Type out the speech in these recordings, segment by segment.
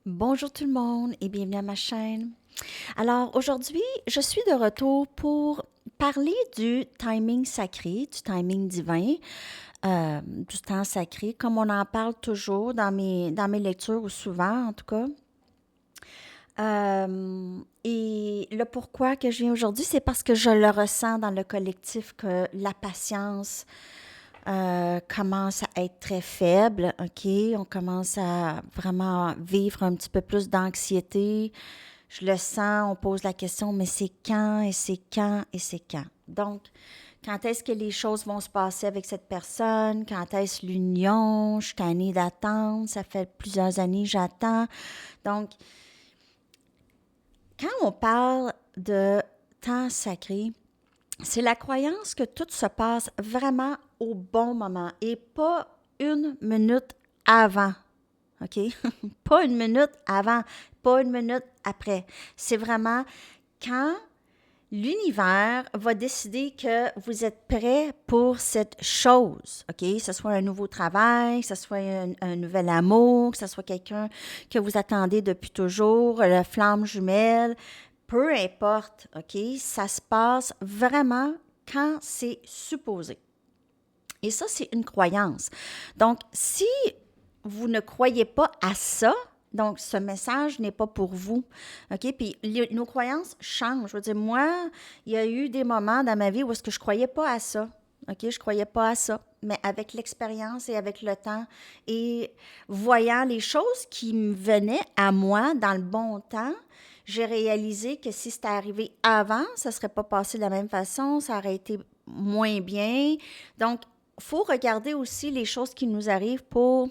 Bonjour tout le monde et bienvenue à ma chaîne. Alors aujourd'hui, je suis de retour pour parler du timing sacré, du timing divin, du temps sacré, comme on en parle toujours dans mes lectures ou souvent en tout cas. Et le pourquoi que je viens aujourd'hui, c'est parce que je le ressens dans le collectif que la patience commence à être très faible, OK? On commence à vraiment vivre un petit peu plus d'anxiété. Je le sens, on pose la question, mais c'est quand et c'est quand et c'est quand? Donc, quand est-ce que les choses vont se passer avec cette personne? Quand est-ce l'union? Je suis tannée d'attendre. Ça fait plusieurs années que j'attends. Donc, quand on parle de temps sacré, c'est la croyance que tout se passe vraiment au bon moment et pas une minute avant. OK? Pas une minute avant, pas une minute après. C'est vraiment quand l'univers va décider que vous êtes prêt pour cette chose, OK? Que ce soit un nouveau travail, que ce soit un nouvel amour, que ce soit quelqu'un que vous attendez depuis toujours, la flamme jumelle, peu importe, OK? Ça se passe vraiment quand c'est supposé. Et ça, c'est une croyance. Donc, si vous ne croyez pas à ça, donc ce message n'est pas pour vous. OK? Puis nos croyances changent. Je veux dire, moi, il y a eu des moments dans ma vie où est-ce que je ne croyais pas à ça. OK? Je ne croyais pas à ça. Mais avec l'expérience et avec le temps et voyant les choses qui me venaient à moi dans le bon temps, j'ai réalisé que si c'était arrivé avant, ça ne serait pas passé de la même façon, ça aurait été moins bien. Donc, il faut regarder aussi les choses qui nous arrivent pour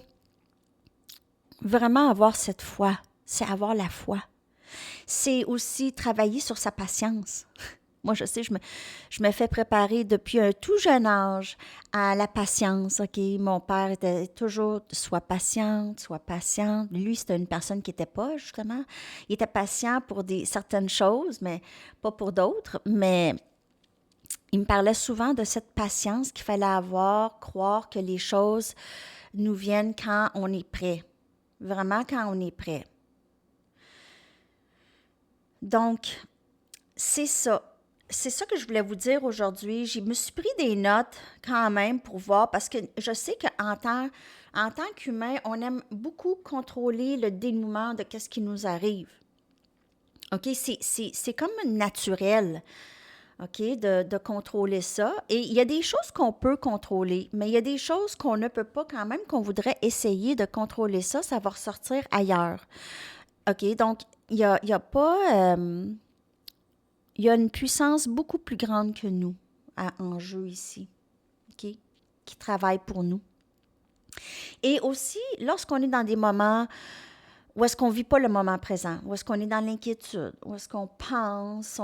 vraiment avoir cette foi. C'est avoir la foi. C'est aussi travailler sur sa patience. Moi, je sais, je me fais préparer depuis un tout jeune âge à la patience. OK, mon père était toujours sois patiente, sois patiente. Lui, c'était une personne qui n'était pas, justement. Il était patient pour certaines choses, mais pas pour d'autres. Mais il me parlait souvent de cette patience qu'il fallait avoir, croire que les choses nous viennent quand on est prêt. Vraiment quand on est prêt. Donc, c'est ça. C'est ça que je voulais vous dire aujourd'hui. Je me suis pris des notes quand même pour voir, parce que je sais qu'en tant qu'humain, on aime beaucoup contrôler le dénouement de ce qui nous arrive. OK? C'est comme naturel. OK, de contrôler ça. Et il y a des choses qu'on peut contrôler, mais il y a des choses qu'on ne peut pas quand même, qu'on voudrait essayer de contrôler ça, ça va ressortir ailleurs. OK, donc il y a pas... il y a une puissance beaucoup plus grande que nous en jeu ici, OK, qui travaille pour nous. Et aussi, lorsqu'on est dans des moments où est-ce qu'on ne vit pas le moment présent, où est-ce qu'on est dans l'inquiétude, où est-ce qu'on pense,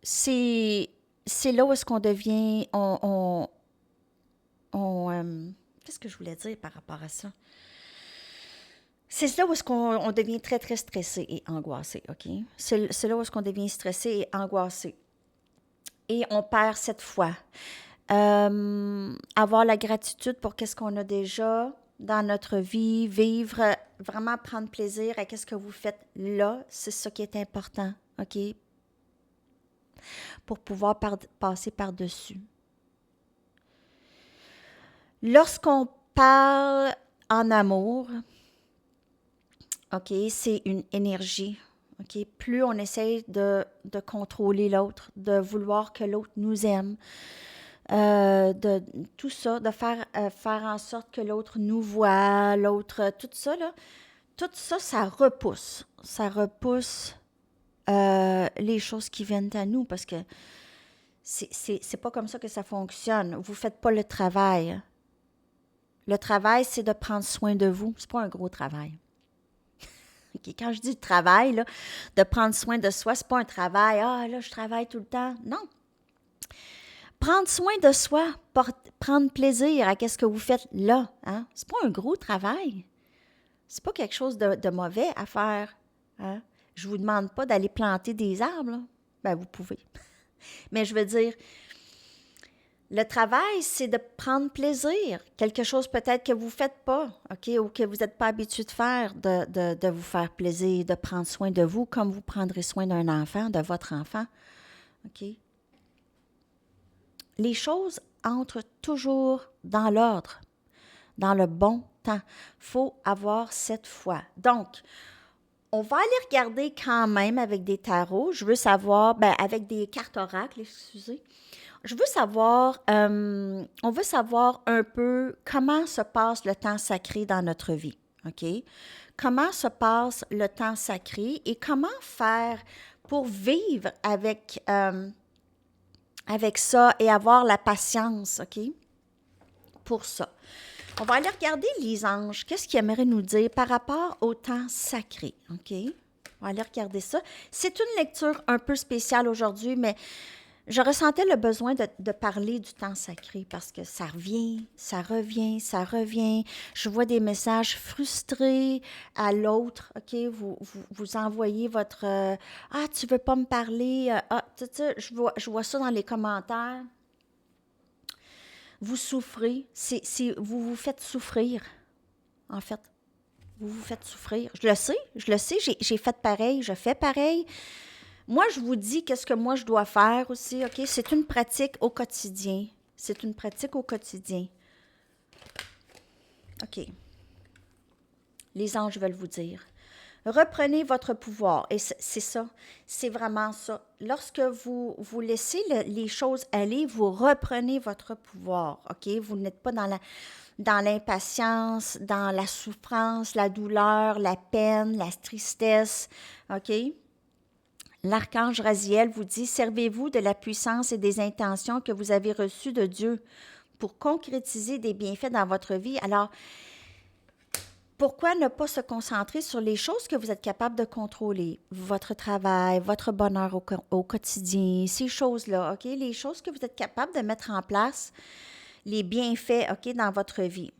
c'est, c'est là où est-ce qu'on devient, qu'est-ce que je voulais dire par rapport à ça? C'est là où est-ce qu'on devient très, très stressé et angoissé, OK? C'est là où est-ce qu'on devient stressé et angoissé. Et on perd cette foi. Avoir la gratitude pour qu'est-ce qu'on a déjà dans notre vie, vivre, vraiment prendre plaisir à qu'est-ce que vous faites là, c'est ça qui est important, OK? Pour pouvoir passer par-dessus. Lorsqu'on parle en amour, OK, c'est une énergie. OK, plus on essaie de contrôler l'autre, de vouloir que l'autre nous aime, de tout ça, de faire en sorte que l'autre nous voit, l'autre, tout ça, là, tout ça, ça repousse. Ça repousse les choses qui viennent à nous parce que c'est pas comme ça que ça fonctionne. Vous faites pas le travail. Le travail, c'est de prendre soin de vous. C'est pas un gros travail. Okay, quand je dis travail, là, de prendre soin de soi, c'est pas un travail. Ah, là, je travaille tout le temps. Non. Prendre soin de soi, prendre plaisir à ce que vous faites là, hein? C'est pas un gros travail. C'est pas quelque chose de mauvais à faire. Hein? Je vous demande pas d'aller planter des arbres, là. Ben, vous pouvez. Mais je veux dire, Le travail, c'est de prendre plaisir. Quelque chose peut-être que vous ne faites pas, OK, ou que vous n'êtes pas habitué de faire, de vous faire plaisir, de prendre soin de vous comme vous prendrez soin d'un enfant, de votre enfant, OK? Les choses entrent toujours dans l'ordre, dans le bon temps. Il faut avoir cette foi. Donc, on va aller regarder quand même avec des tarots. Je veux savoir, avec des cartes oracles, excusez. Je veux savoir, on veut savoir un peu comment se passe le temps sacré dans notre vie, OK? Comment se passe le temps sacré et comment faire pour vivre avec ça et avoir la patience, OK? Pour ça. On va aller regarder les anges. Qu'est-ce qu'ils aimeraient nous dire par rapport au temps sacré, OK? On va aller regarder ça. C'est une lecture un peu spéciale aujourd'hui, mais je ressentais le besoin de parler du temps sacré parce que ça revient, ça revient, ça revient. Je vois des messages frustrés à l'autre, OK? Vous envoyez votre Ah, tu veux pas me parler? Je vois ça dans les commentaires. Vous souffrez, vous vous faites souffrir, en fait. Vous vous faites souffrir. Je le sais, j'ai fait pareil, je fais pareil. Moi, je vous dis qu'est-ce que moi je dois faire aussi, OK? C'est une pratique au quotidien. C'est une pratique au quotidien. OK. Les anges veulent vous dire. Reprenez votre pouvoir. Et c'est ça. C'est vraiment ça. Lorsque vous laissez les choses aller, vous reprenez votre pouvoir. OK? Vous n'êtes pas dans l'impatience, dans la souffrance, la douleur, la peine, la tristesse. OK? L'archange Raziel vous dit, servez-vous de la puissance et des intentions que vous avez reçues de Dieu pour concrétiser des bienfaits dans votre vie. Alors, pourquoi ne pas se concentrer sur les choses que vous êtes capable de contrôler? Votre travail, votre bonheur au quotidien, ces choses-là, OK? Les choses que vous êtes capable de mettre en place, les bienfaits, OK, dans votre vie.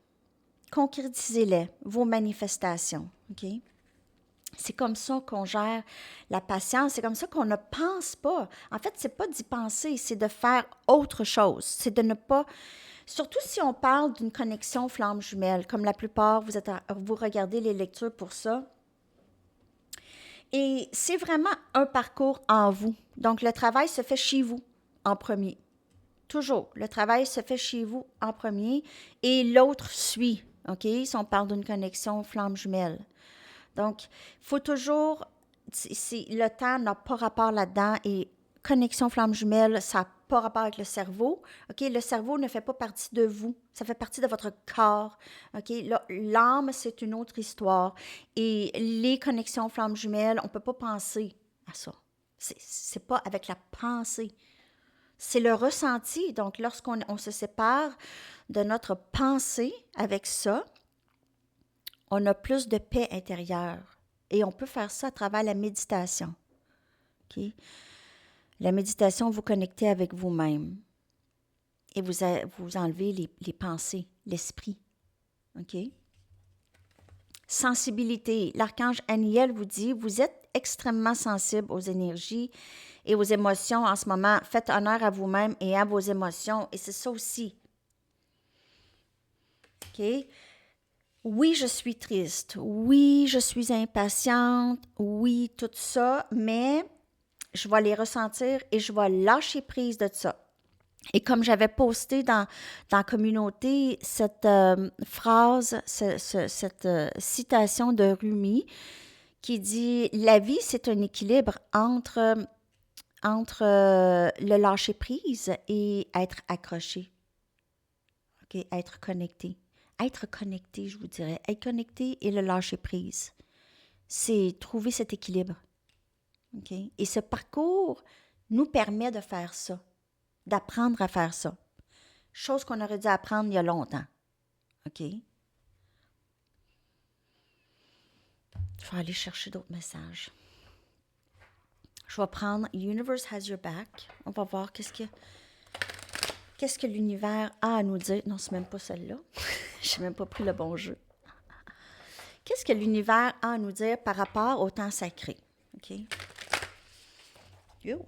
Concrétisez-les, vos manifestations, OK? C'est comme ça qu'on gère la patience, c'est comme ça qu'on ne pense pas. En fait, c'est pas d'y penser, c'est de faire autre chose. C'est de ne pas... Surtout si on parle d'une connexion flamme jumelle, comme la plupart, vous regardez les lectures pour ça. Et c'est vraiment un parcours en vous. Donc, le travail se fait chez vous en premier. Toujours. Le travail se fait chez vous en premier et l'autre suit. OK? Si on parle d'une connexion flamme jumelle. Donc, il faut toujours, le temps n'a pas rapport là-dedans et connexion flamme jumelle, ça n'a pas rapport avec le cerveau. OK? Le cerveau ne fait pas partie de vous, ça fait partie de votre corps. OK? L'âme, c'est une autre histoire. Et les connexions flamme jumelle, on ne peut pas penser à ça. C'est pas avec la pensée. C'est le ressenti. Donc, lorsqu'on se sépare de notre pensée avec ça, on a plus de paix intérieure. Et on peut faire ça à travers la méditation. Okay? La méditation, vous connectez avec vous-même. Et vous enlevez les pensées, l'esprit. OK? Sensibilité. L'archange Aniel vous dit, vous êtes extrêmement sensible aux énergies et aux émotions en ce moment. Faites honneur à vous-même et à vos émotions. Et c'est ça aussi. OK? Oui, je suis triste. Oui, je suis impatiente. Oui, tout ça. Mais je vais les ressentir et je vais lâcher prise de ça. Et comme j'avais posté dans la communauté cette phrase, cette citation de Rumi qui dit « La vie, c'est un équilibre entre le lâcher-prise et être accroché. Okay? Être connecté. Être connecté, je vous dirais. Être connecté et le lâcher-prise. C'est trouver cet équilibre. Okay? Et ce parcours nous permet de faire ça, d'apprendre à faire ça. Chose qu'on aurait dû apprendre il y a longtemps. OK? Je vais aller chercher d'autres messages. Je vais prendre Universe has your back. On va voir qu'est-ce que l'univers a à nous dire. Non, c'est même pas celle-là. Je n'ai même pas pris le bon jeu. Qu'est-ce que l'univers a à nous dire par rapport au temps sacré? OK? Yo!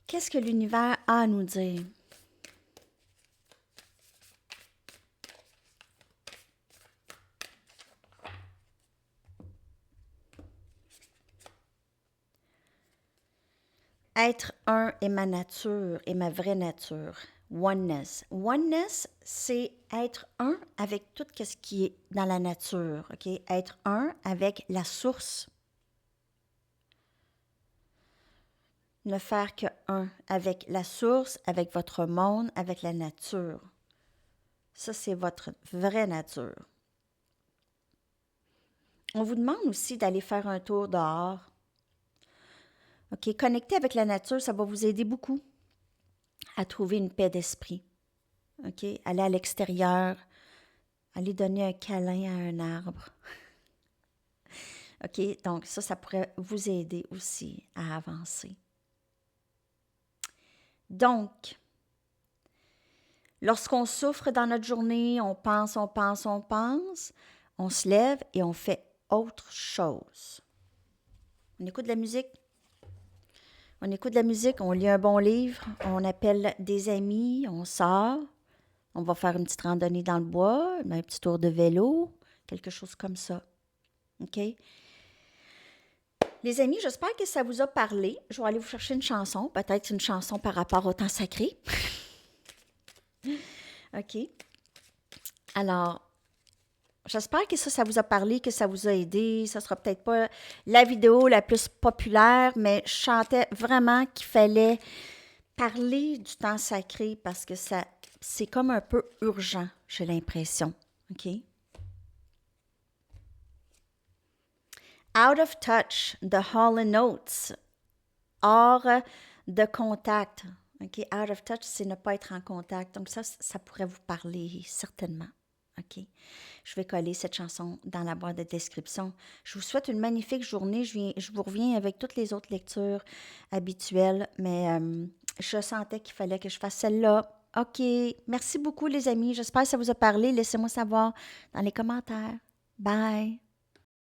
Qu'est-ce que l'univers a à nous dire? Être un est ma nature, est ma vraie nature. Oneness. Oneness, c'est être un avec tout ce qui est dans la nature. OK? Être un avec la source. Ne faire que un avec la source, avec votre monde, avec la nature. Ça, c'est votre vraie nature. On vous demande aussi d'aller faire un tour dehors. OK? Connecter avec la nature, ça va vous aider beaucoup à trouver une paix d'esprit. OK? Aller à l'extérieur, aller donner un câlin à un arbre. OK? Donc, ça pourrait vous aider aussi à avancer. Donc, lorsqu'on souffre dans notre journée, on pense, on se lève et on fait autre chose. On écoute de la musique. On écoute de la musique, on lit un bon livre, on appelle des amis, on sort, on va faire une petite randonnée dans le bois, un petit tour de vélo, quelque chose comme ça. OK? Les amis, j'espère que ça vous a parlé. Je vais aller vous chercher une chanson, peut-être une chanson par rapport au temps sacré. OK? Alors, j'espère que ça vous a parlé, que ça vous a aidé. Ça sera peut-être pas la vidéo la plus populaire, mais je sentais vraiment qu'il fallait parler du temps sacré parce que c'est comme un peu urgent, j'ai l'impression. OK? Out of touch, the Hall & Notes. Hors de contact. OK? Out of touch, c'est ne pas être en contact. Donc ça pourrait vous parler certainement. OK? Je vais coller cette chanson dans la boîte de description. Je vous souhaite une magnifique journée. Je vous reviens avec toutes les autres lectures habituelles, mais je sentais qu'il fallait que je fasse celle-là. OK. Merci beaucoup, les amis. J'espère que ça vous a parlé. Laissez-moi savoir dans les commentaires. Bye.